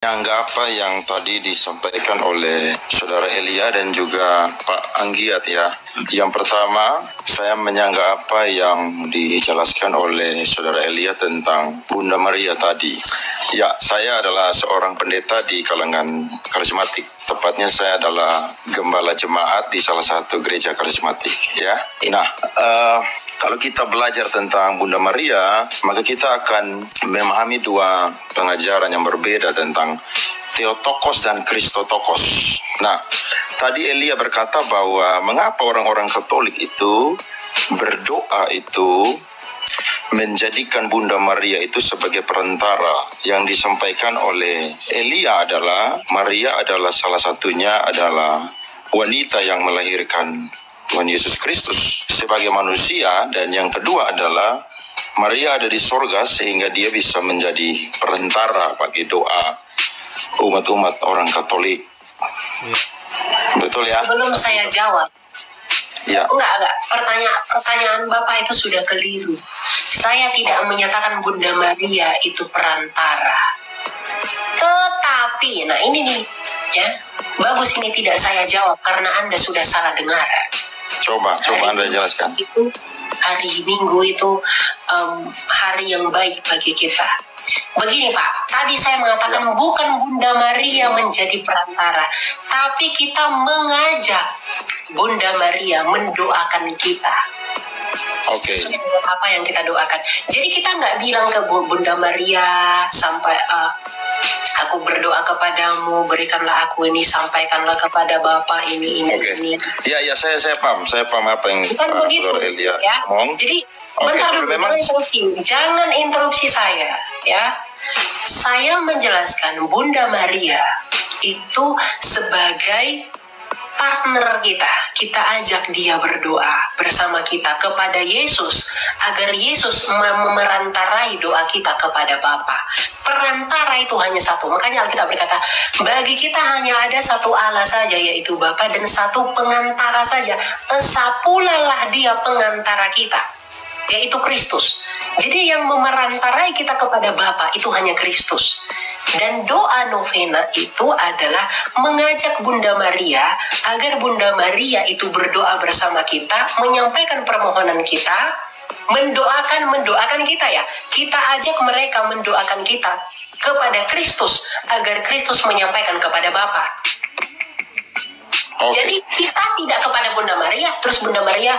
Menyanggah apa yang tadi disampaikan oleh Saudara Elia dan juga Pak Anggiat ya. Yang pertama, saya menyanggah apa yang dijelaskan oleh Saudara Elia tentang Bunda Maria tadi. Ya, saya adalah seorang pendeta di kalangan karismatik. Tepatnya saya adalah gembala jemaat di salah satu gereja karismatik ya. Nah, kalau kita belajar tentang Bunda Maria, maka kita akan memahami dua pengajaran yang berbeda tentang Theotokos dan Kristotokos. Nah, tadi Elia berkata bahwa mengapa orang-orang Katolik itu berdoa itu menjadikan Bunda Maria itu sebagai perantara. Yang disampaikan oleh Elia adalah Maria adalah salah satunya adalah wanita yang melahirkan Tuhan Yesus Kristus sebagai manusia, dan yang kedua adalah Maria ada di sorga sehingga dia bisa menjadi perantara bagi doa umat-umat orang Katolik. Betul ya? Sebelum saya jawab, ya. Enggak. Pertanyaan Bapak itu sudah keliru. Saya tidak menyatakan Bunda Maria itu perantara. Tetapi, nah ini nih, ya, bagus ini tidak saya jawab karena Anda sudah salah dengar. Coba Anda jelaskan. Hari Minggu itu hari yang baik bagi kita. Begini Pak, tadi saya mengatakan bukan Bunda Maria menjadi perantara, tapi kita mengajak Bunda Maria mendoakan kita. Oke. Apa yang kita doakan. Jadi kita nggak bilang ke Bunda Maria sampai aku berdoa kepadamu, berikanlah aku ini, sampaikanlah kepada Bapak ini. Ya, saya paham apa yang Saudara Elia ngomong. Jadi bentar dulu, jangan interupsi saya, ya. Saya menjelaskan Bunda Maria itu sebagai partner kita ajak dia berdoa bersama kita kepada Yesus agar Yesus memerantarai doa kita kepada Bapa. Perantara itu hanya satu. Makanya Alkitab berkata, bagi kita hanya ada satu Allah saja, yaitu Bapa, dan satu pengantara saja. Esapulalah dia pengantara kita, yaitu Kristus. Jadi yang memerantarai kita kepada Bapa itu hanya Kristus. Dan doa novena itu adalah mengajak Bunda Maria agar Bunda Maria itu berdoa bersama kita, menyampaikan permohonan kita, mendoakan kita ya. Kita ajak mereka mendoakan kita kepada Kristus agar Kristus menyampaikan kepada Bapa. Jadi kita tidak kepada Bunda Maria, terus Bunda Maria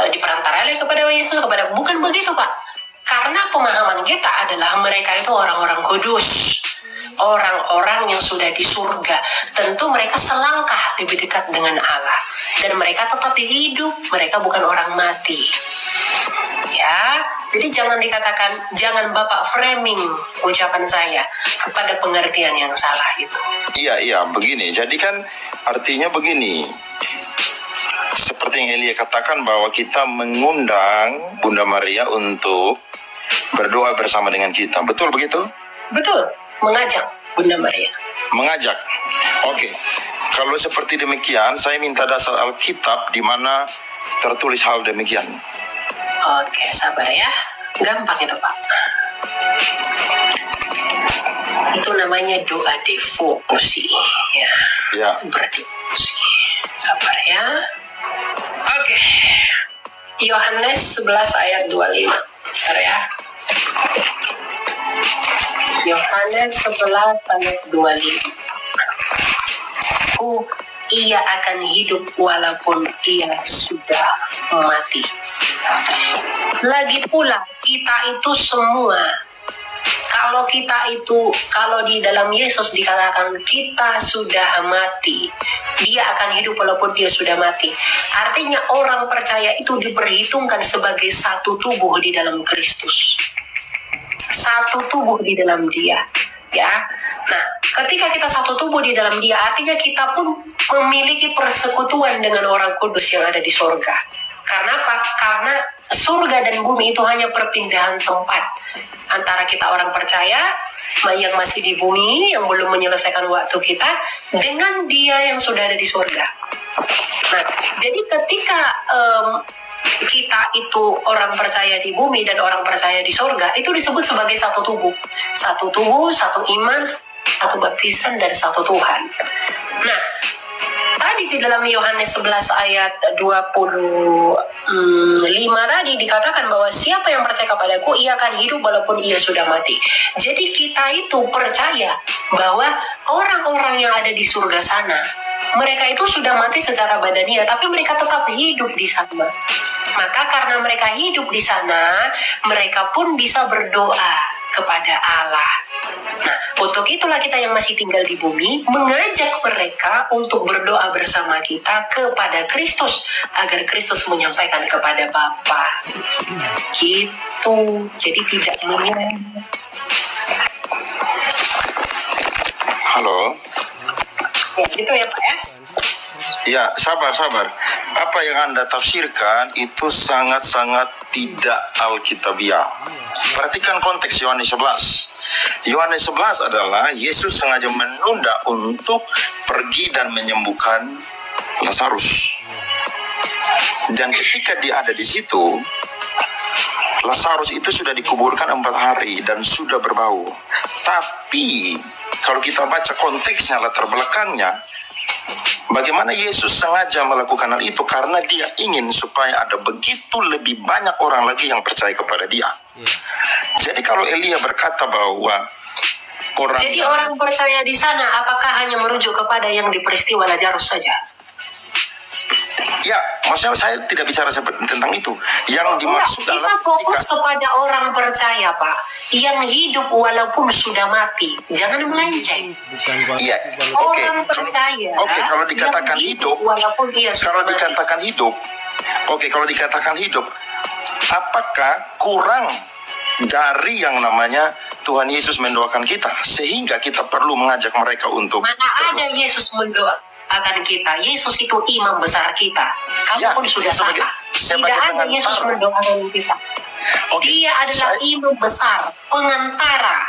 diperantarai kepada Yesus, bukan begitu Pak. Karena pemahaman kita adalah mereka itu orang-orang kudus, orang-orang yang sudah di surga. Tentu mereka selangkah lebih dekat dengan Allah, dan mereka tetap hidup, mereka bukan orang mati. Ya, jadi jangan Bapak framing ucapan saya kepada pengertian yang salah itu. Iya, begini. Jadi kan artinya begini. Seperti yang Elia katakan bahwa kita mengundang Bunda Maria untuk berdoa bersama dengan kita. Betul begitu? Betul. Mengajak Bunda Maria. Mengajak. Oke. Kalau seperti demikian, saya minta dasar Alkitab di mana tertulis hal demikian. Oke, sabar ya. Gampang itu, Pak. Itu namanya doa devosi. Ya. Berdevosi. Sabar ya. Oke. Yohanes 11 ayat 25. Bentar ya. Yohanes 11 ayat 25. Ia akan hidup walaupun ia sudah mati. Lagi pula kita itu semua, kalau di dalam Yesus dikatakan kita sudah mati, dia akan hidup walaupun dia sudah mati. Artinya orang percaya itu diperhitungkan sebagai satu tubuh di dalam Kristus. Satu tubuh di dalam dia. Ya, nah ketika kita satu tubuh di dalam dia, artinya kita pun memiliki persekutuan dengan orang kudus yang ada di surga. Karena apa? Karena surga dan bumi itu hanya perpindahan tempat antara kita orang percaya yang masih di bumi, yang belum menyelesaikan waktu kita, dengan dia yang sudah ada di surga. Nah, jadi ketika kita itu orang percaya di bumi dan orang percaya di surga, itu disebut sebagai satu tubuh, satu iman, satu baptisan dan satu Tuhan. Nah, tadi di dalam Yohanes 11 ayat 25 tadi dikatakan bahwa siapa yang percaya kepadaku, ia akan hidup walaupun ia sudah mati. Jadi kita itu percaya bahwa orang-orang yang ada di surga sana, mereka itu sudah mati secara badania, tapi mereka tetap hidup di sana. Maka karena mereka hidup di sana, mereka pun bisa berdoa kepada Allah. Nah, untuk itulah kita yang masih tinggal di bumi mengajak mereka untuk berdoa bersama kita kepada Kristus, agar Kristus menyampaikan kepada Bapa. Gitu. Jadi tidak menyembah. Halo. Ya, gitu ya Pak ya. Ya, sabar. Apa yang Anda tafsirkan itu sangat-sangat tidak alkitabiah. Perhatikan konteks Yohanes 11. Yohanes 11 adalah Yesus sengaja menunda untuk pergi dan menyembuhkan Lazarus. Dan ketika dia ada di situ, Lazarus itu sudah dikuburkan 4 hari dan sudah berbau. Tapi kalau kita baca konteksnya, latar belakangnya, bagaimana Yesus sengaja melakukan hal itu? Karena dia ingin supaya ada begitu lebih banyak orang lagi yang percaya kepada dia. Jadi kalau Elia berkata bahwa orang percaya di sana, apakah hanya merujuk kepada yang di peristiwa Lazarus saja? Ya, maksudnya saya tidak bicara tentang itu. Yang dimaksud adalah kita fokus kepada orang percaya, Pak, yang hidup walaupun sudah mati. Jangan melenceng. Iya, orang percaya. Oke, kalau dikatakan hidup, walaupun dia sudah kalau dikatakan mati. hidup, kalau dikatakan hidup, apakah kurang dari yang namanya Tuhan Yesus mendoakan kita sehingga kita perlu mengajak mereka untuk mana ada Yesus mendoakan kita? Yesus itu imam besar kita. Kamu pun sudah salah. Tidak ada Yesus mendoakan kita. Dia adalah imam besar, pengantara,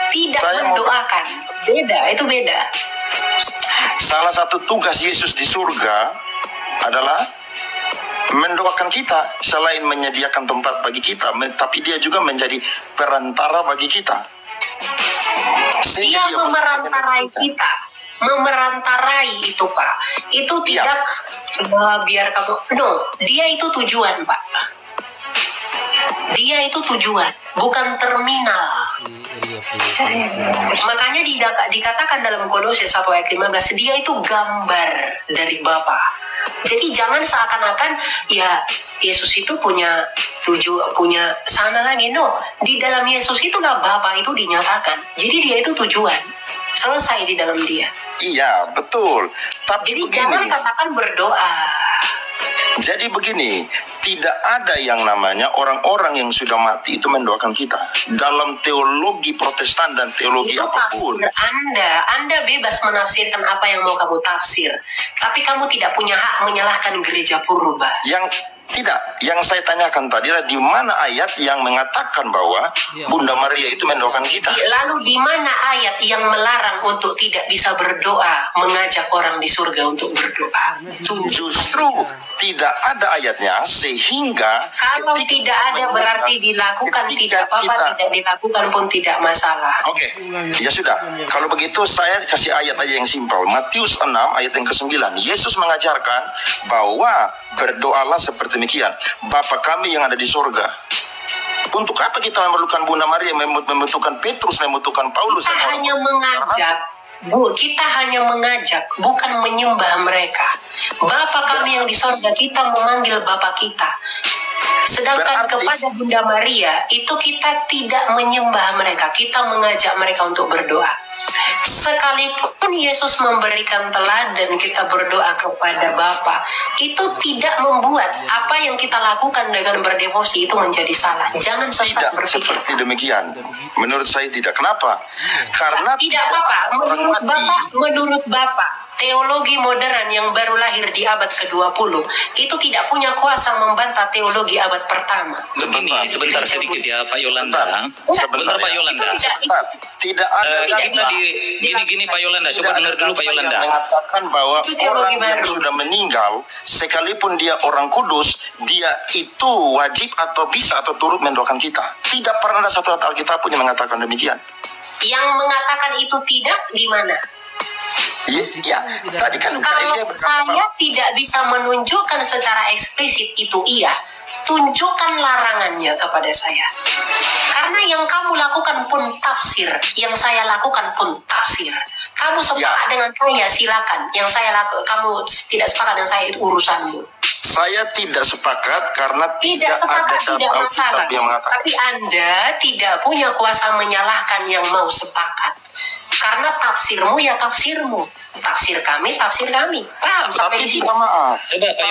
tidak mendoakan. Beda, itu beda. Salah satu tugas Yesus di surga adalah mendoakan kita. Selain menyediakan tempat bagi kita, tapi dia juga menjadi perantara bagi kita. Dia memerantarai kita. Memerantarai itu, Pak. Itu tidak biar kamu. No, dia itu tujuan, Pak. Dia itu tujuan, bukan terminal. Makanya dikatakan dalam Kolose 1 ayat 15, dia itu gambar dari Bapa. Jadi jangan seakan-akan ya Yesus itu punya sana lagi. No, di dalam Yesus itulah Bapa itu dinyatakan. Jadi dia itu tujuan. Selesai di dalam dia. Iya, betul. Tapi jadi begini, jangan katakan berdoa. Jadi begini, tidak ada yang namanya orang-orang yang sudah mati itu mendoakan kita. Dalam teologi Protestan dan teologi itu apapun. Tafsir Anda bebas menafsirkan apa yang mau kamu tafsir. Tapi kamu tidak punya hak menyalahkan gereja purba. Yang saya tanyakan tadi adalah di mana ayat yang mengatakan bahwa Bunda Maria itu mendoakan kita? Lalu di mana ayat yang melarang untuk tidak bisa berdoa, mengajak orang di surga untuk berdoa? Justru tidak ada ayatnya, sehingga kalau tidak ada berarti dilakukan tidak apa-apa, tidak dilakukan pun tidak masalah. Oke, ya sudah. Kalau begitu saya kasih ayat aja yang simpel. Matius 6 ayat yang ke-9. Yesus mengajarkan bahwa berdoalah seperti demikian. Bapa kami yang ada di surga. Untuk apa kita memerlukan Bunda Maria, membutuhkan Petrus, membutuhkan Paulus? Kita hanya mengajak. Kita hanya mengajak, bukan menyembah mereka. Bapa kami yang di surga, kita memanggil Bapa kita. Sedangkan kepada Bunda Maria, itu kita tidak menyembah mereka. Kita mengajak mereka untuk berdoa. Sekalipun Yesus memberikan teladan kita berdoa kepada Bapa, itu tidak membuat apa yang kita lakukan dengan berdevosi itu menjadi salah. Jangan sesat berpikir. Tidak seperti demikian. Menurut saya tidak. Kenapa? Karena tidak apa-apa. Menurut Bapak, teologi modern yang baru lahir di abad ke-20 itu tidak punya kuasa membantah teologi abad pertama. Sebentar sedikit ya Pak Yolanda. Sebentar Pak Yolanda. Tidak ada gini Pak Yolanda, coba dengar dulu Pak Yolanda. Mengatakan bahwa orang yang sudah meninggal, sekalipun dia orang kudus, dia itu wajib atau bisa atau turut mendoakan kita. Tidak pernah ada satu ayat Alkitab pun yang mengatakan demikian. Yang mengatakan itu tidak gimana? Iya, tadi kan Kalau saya tidak bisa menunjukkan secara eksplisit itu iya, tunjukkan larangannya kepada saya. Karena yang kamu lakukan pun tafsir, yang saya lakukan pun tafsir. Kamu sepakat dengan saya, silakan. Yang saya lakukan, kamu tidak sepakat dengan saya, itu urusanmu. Saya tidak sepakat karena Tidak sepakat, ada tidak masalah. yang mengatakan. Tapi Anda tidak punya kuasa menyalahkan yang mau sepakat. Karena tafsirmu ya tafsirmu, tafsir kami. Paham sampai di sini? Maaf. Coba Pak